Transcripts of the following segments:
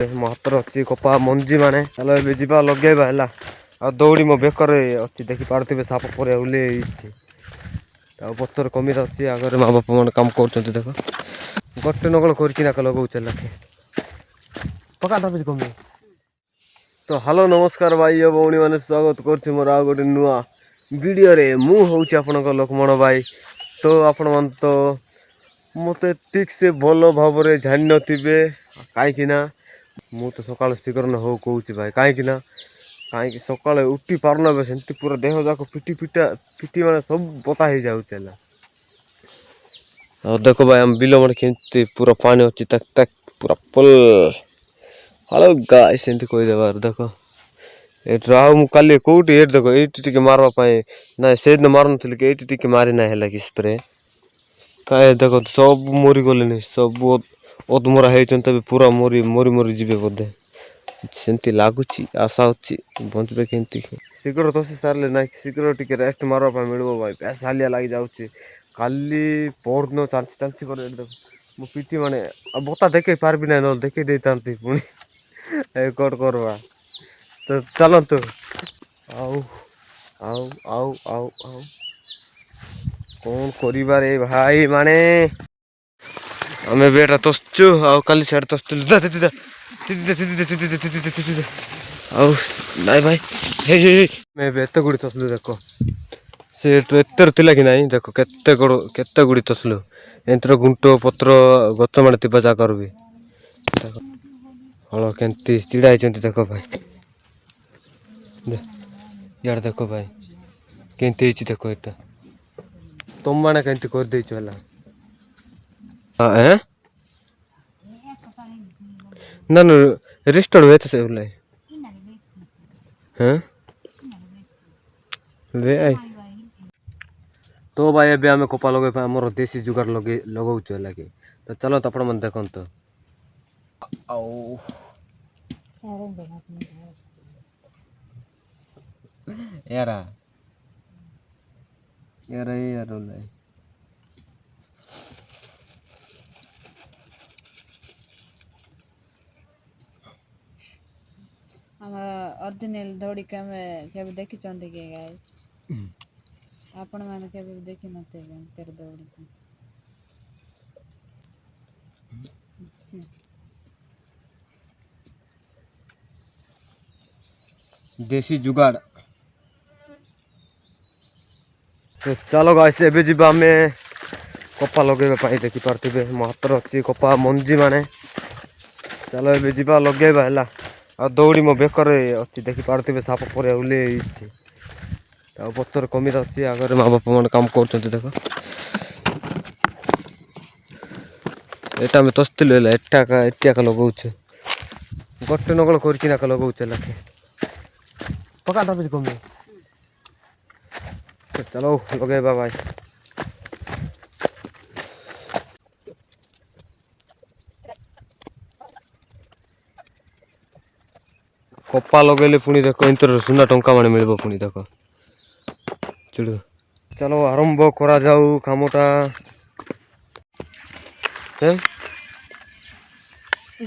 ମୋ ହାତରେ ଅଛି କପା ମଞ୍ଜି ମାନେ ଚାଲ ଏବେ ଯିବା ଲଗେଇବା ହେଲା। ଆଉ ଦୌଡ଼ି ମୋ ବେକରେ ଅଛି ଦେଖିପାରୁଥିବେ ସାପ ପରିଆ ଓହ୍ଲେଇ ହେଇଛି। ଆଉ ପତ୍ର କମି ଯାଉଛି ଆଗରେ ମା ବାପା ମାନେ କାମ କରୁଛନ୍ତି ଦେଖ। ଗୋଟେ ନକଲ କରିକିନା ଲଗଉଛ ଲାଖେ ପକା ତା କମି। ତ ହ୍ୟାଲୋ ନମସ୍କାର ଭାଇ ଓ ଭଉଣୀ ମାନେ ସ୍ୱାଗତ କରୁଛି ମୋର ଆଉ ଗୋଟେ ନୂଆ ଭିଡ଼ିଓରେ। ମୁଁ ହେଉଛି ଆପଣଙ୍କ ଲକ୍ଷ୍ମଣ ଭାଇ। ତ ଆପଣମାନେ ତ ମୋତେ ଠିକ୍ ସେ ଭଲ ଭାବରେ ଜାଣିନଥିବେ କାହିଁକି ନା ମୁଁ ତ ସକାଳୁ ଶୀଘ୍ର ନ ହଉ କହୁଛି ଭାଇ କାହିଁକି ସକାଳେ ଉଠି ପାରୁନବେ ସେମିତି ପୁରା ଦେହ ଯାକ ପିଟି ମାନେ ସବୁ ବତା ହେଇଯାଉଛି ହେଲା। ଆଉ ଦେଖ ଭାଇ ଆମ ବିଲ ମାନେ କେମିତି ପୁରା ପାଣି ଅଛି ତାକ୍ ତାକ୍ ପୁରା ଫୁଲ୍। ହ୍ୟାଲୋ ଗାଇସ୍ ସେମିତି କହିଦେବାର ଦେଖ ଏଠି ଆଉ ମୁଁ କାଲି କୋଉଠି ଏଇଠି ଦେଖ ଏଇଠି ଟିକେ ମାରିବା ପାଇଁ ନାଇଁ ସେଇଦିନ ମାରୁନଥିଲି କି ଏଇଠି ଟିକେ ମାରି ନାହିଁ ହେଲା କି ସ୍ପ୍ରେ। କାହିଁ ଦେଖନ୍ତୁ ସବୁ ମରିଗଲେଣି ସବୁ ଅଧମରା ହେଇଛନ୍ତି ତେବେ ପୁରା ମରି ଯିବେ ବୋଧେ ସେମିତି ଲାଗୁଛି ଆଶା ଅଛି ବଞ୍ଚିବେ କେମିତି। ଶୀଘ୍ର ଧସି ସାରିଲେ ନାଇଁ ଶୀଘ୍ର ଟିକେ ରେଷ୍ଟ ମାରିବା ପାଇଁ ମିଳିବ ଭାଇ ହାଲିଆ ଲାଗିଯାଉଛି। କାଲି ପରଦିନ ଚାଲିଛି ମୋ ପିଠି ମାନେ ଆଉ ବତା ଦେଖେଇ ପାରିବି ନାହିଁ ନହେଲେ ଦେଖେଇ ଦେଇଥାନ୍ତି ପୁଣି ଏ କଟ କରିବା ତ ଚାଲନ୍ତୁ ଆଉ ଆଉ ଆଉ ଆଉ ଆଉ କଣ କରିବାରେ ଭାଇ ମାନେ ଆମେ ଏବେ ଏଟା ତୋଶଛୁ ଆଉ କାଲି ସିଆଡେ ତୋଶଥିଲୁ ଆଉ ନାଇଁ ଭାଇ ହେଇ ଏବେ ଏତେ ଗୁଡେ ତୋଶିଲୁ ଦେଖ ସେଠୁ ଏତେର ଥିଲା କି ନାଇଁ ଦେଖ କେତେ ଗୁଡି ତୋଶିଲୁ ଏମିତିର ଗୁଣ୍ଟ ପତ୍ର ଗଛ ମାଡେ ଥିବା ଜାଗାରୁ ବି ହଳ କେମିତି ଚିଡା ହେଇଛନ୍ତି ଦେଖ ଭାଇ। ଇଆଡେ ଦେଖ ଭାଇ କେମିତି ହେଇଛି ଦେଖ ଏଇଟା ତମ ମାନେ କେମିତି କରିଦେଇଛ ହେଲା। ନା ନା ରିଷ୍ଟୋର ହୁଏ ତ ସେ ତ ଭାଇ ଏବେ ଆମେ କପା ଲଗେଇବା ପାଇଁ ଆମର ଦେଶୀ ଯୁଗାର ଲଗାଉଛୁ ହେଲା କି ତ ଚାଲ ତ ଆପଣ ମାନେ ଦେଖନ୍ତୁ ଆଉ ଏରା ଆମର ଅରିଜିନାଲ ଦୌଡ଼ିକି ଆମେ କେବେ ଦେଖିଛନ୍ତି କି ଗାଈ? ଆପଣ ମାନେ କେବେ ବି ଦେଖିନଥିବେ ଏମିତିର ଦୌଡ଼ିକି। ଦେଶୀ ଯୁଗାଡ଼। ତ ଚାଲ ଗାଇସ୍ ଏବେ ଯିବା ଆମେ କପା ଲଗେଇବା ପାଇଁ ଦେଖିପାରୁଥିବେ ମୋ ହାତରେ ଅଛି କପା ମଞ୍ଜି ମାନେ ଚାଲ ଏବେ ଯିବା ଲଗେଇବା ହେଲା। ଆଉ ଦୌଡ଼ି ମୋ ବେକରେ ଅଛି ଦେଖିପାରୁଥିବେ ସାପ ପରିଆ ଓହ୍ଲେଇ ହେଇଛି। ଆଉ ପତ୍ର କମି ଯାଉଛି ଆଗରେ ମା ବାପା ମାନେ କାମ କରୁଛନ୍ତି ଦେଖ। ଏଇଟା ଆମେ ତୋଶିଥିଲୁ ହେଲା ଏଠି ଏକା ଲଗଉଛୁ। ଗୋଟେ ନକଲ କରିକିନା ଲଗଉଛ ଲାଖେ ପକା କମି। ଚାଲ ଲଗେଇବା ଭାଇ। କପା ଲଗେଇଲେ ପୁଣି ଦେଖ ଏଥିର ସୁନା ଟଙ୍କା ମାନେ ମିଳିବ ପୁଣି ଦେଖ ଚିଡୁ ଚାଲ ଆରମ୍ଭ କରାଯାଉ କାମଟା।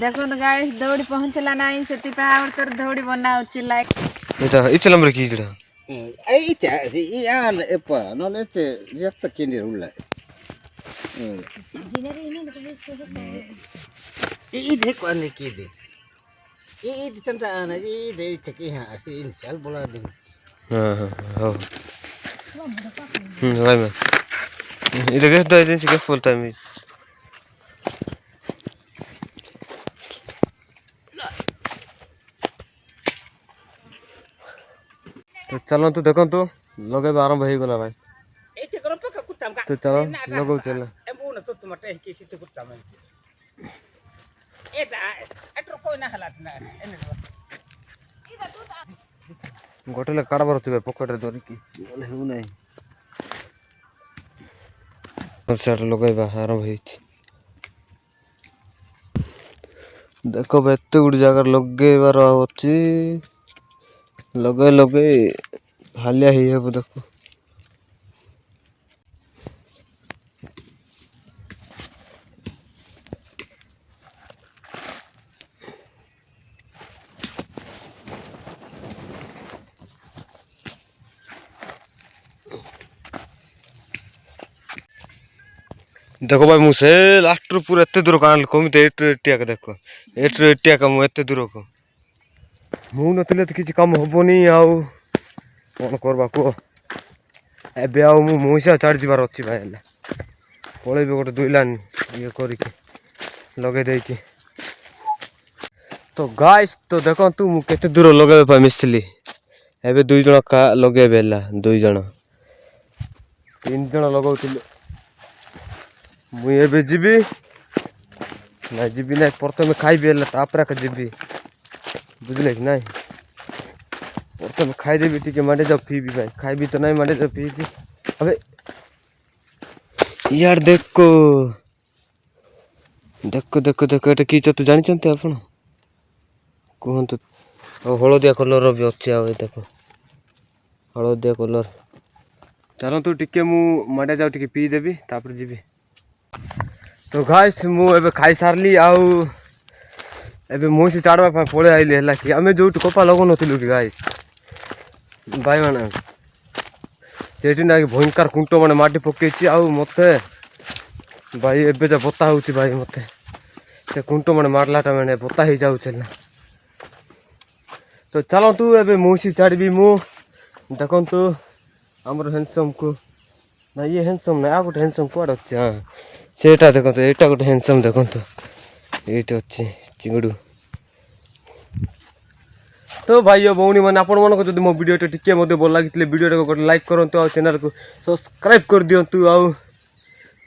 ଦେଖନ୍ତୁ ଗାଈ ଦୌଡ଼ି ପହଞ୍ଚିଲା ନାହିଁ ସେଥିପାଇଁ ଆଉ ଥରେ ଦୌଡ଼ି ବନାଉଛି ଲାଇକ୍ ଚାଲନ୍ତୁ ଦେଖନ୍ତୁ ଲଗେଇବା ଆରମ୍ଭ ହେଇଗଲା ଭାଇ। ତ ଚାଲ ଲଗଉଛି ହେଲା। ଗୋଟେ ହେଲେ କାରବାର ଥିବେ ପକେଟରେ ଧରିକି ନହେଲେ ହେଉନାହିଁ। ସିଆଡେ ଲଗେଇବା ଆରମ୍ଭ ହେଇଛି। ଦେଖ ଭାଇ ଏତେ ଗୁଟେ ଜାଗାରେ ଲଗେଇବାର ଆଉ ଅଛି। ଲଗେଇ ହାଲିଆ ହେଇହବ ଦେଖ। ଦେଖ ଭାଇ ମୁଁ ସେ ଲାଷ୍ଟରୁ ପୁରା ଏତେ ଦୂର ଆଣିଲି କମିତେ ଏଠୁ ଏଟିଆକା ଦେଖ ଏଠୁ ଏଟିଆକା ମୁଁ ଏତେ ଦୂରକୁ ମୁଁ ନଥିଲେ ତ କିଛି କାମ ହବନି ଆଉ କ'ଣ କରିବା କୁହ ଏବେ ଆଉ ମୁଁ ମଇଁଷା ଛାଡ଼ି ଯିବାର ଅଛି ଭାଇ ହେଲେ ପଳେଇବି ଗୋଟେ 2 ଲାଇନ୍ ଇଏ କରିକି ଲଗେଇ ଦେଇକି ତ ଗାଇସ୍ ତ ଦେଖନ୍ତୁ ମୁଁ କେତେ ଦୂର ଲଗେଇବା ପାଇଁ ମିଶିଲି ଏବେ 2 ଜଣ ଲଗେଇବେ ହେଲା 2 ଜଣ 3 ଜଣ ଲଗାଉଥିଲେ ମୁଁ ଏବେ ଯିବି ନା ଯିବି ନାଇଁ ପ୍ରଥମେ ଖାଇବି ହେଲା ତାପରେ ଏକା ଯିବି ବୁଝିଲେ କି ନାଇଁ ପ୍ରଥମେ ଖାଇଦେବି ଟିକେ ମାଣ୍ଡେ ଯାଉ ପିଇବି ଭାଇ ଖାଇବି ତ ନାଇଁ ମାଣ୍ଡେ ଯାଉ ପିଇବି अबे यार देखो देखो देखो देखो एटा कि तू जानते आपण कहतु हलदिया कलर भी अच्छे आ देखो हलदिया कलर चलतु टिके मु माडा जाऊ टिके पी देबी तापर जीबी तो गाइस मु एबे खाई सारली आउ एबे मोसी चाड़वा पा पळे आइली हला कि आमे जोट कपा लगो नथिलु कि गाइस भाई माने सेठी ना भयंकर कुंट माने माटी पकेछि आउ मते भाई एबे जा बता होछि भाई मते से कुंट माने मारलाटा माने बता ही जाउ छला तो चलो तू एबे मोसी चाड़बी मु देखंतु हमर हैंडसम को ना ये हैंडसम ना आ गोटे हैंडसम कोड अछि हां सेटा देखंतु एटा गोटे हैंडसम देखंतु एटा अछि चिंगडू तो भाई भौणी मैंने आपण मन को जब मो वीडियो टिके मते भल लागितले वीडियो को लाइक करंतु आ चैनल को सब्सक्राइब कर दियंतु आ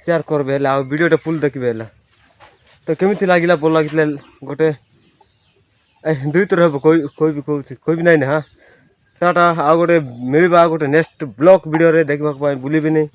शेयर करबे हला आ वीडियो फुल देखबे हला तो केमिति लागिला भल लागितले गोटे ए दुई तरह कोई भी नहीं ना हां टाटा आ गोटे मिलबा गोटे नेक्स्ट ब्लॉग वीडियो रे देखबा भूलिबे नहीं।